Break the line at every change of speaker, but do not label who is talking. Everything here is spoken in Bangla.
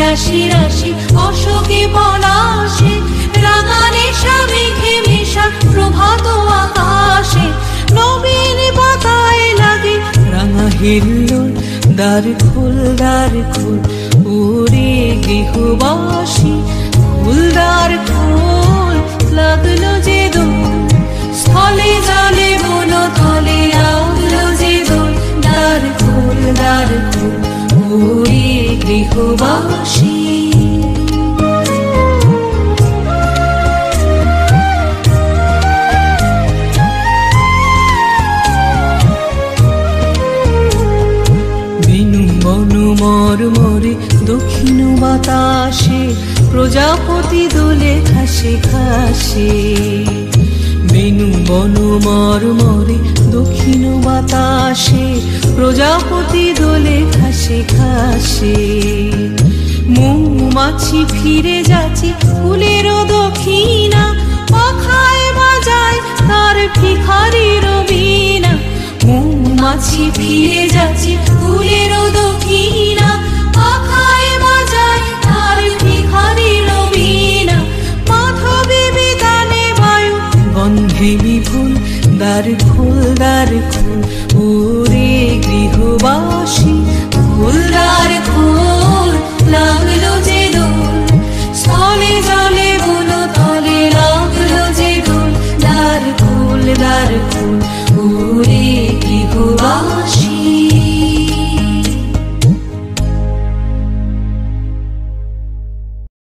রাশি রাশি অশোকে পলাশে, রাঙানে মেঘে মেশা প্রভাত আকাশে, নবীন পাতায় লাগে রাঙা হিল্লোল। দ্বার খোল ওরে গৃহবাসী, খোল দ্বার খোল, লাগলো যে দোল। স্থলে জলে বন তলে লাগলো যে দোল। দ্বার খোল ওরে গৃহবাসী। মরমরে দক্ষিণ বাতাসে, প্রজাপতি দোলে ঘাসে ঘাসে। বেনু বন মরমরে দক্ষিণ বাতাসে, প্রজাপতি দোলে ঘাসে ঘাসে। মৌমাছি ফিরে যাচ্ছে ফুলেরও দক্ষিণা, পাখায় বাজায় তার ভিখারির বীণা। মৌমাছি ফিরে যাচ্ছে ফুলেরও দক্ষিণা, পাখায় বাজায় তার ভিখারির বীণা। মাধবী বিতানে বায়ু গন্ধে বিপুল। দ্বার খোল ওরে গৃহবাসী, খোল দ্বার খোল, লাগলো যে দোল। স্থলে জলে বন তলে লাগলো যে দোল। দ্বার খোল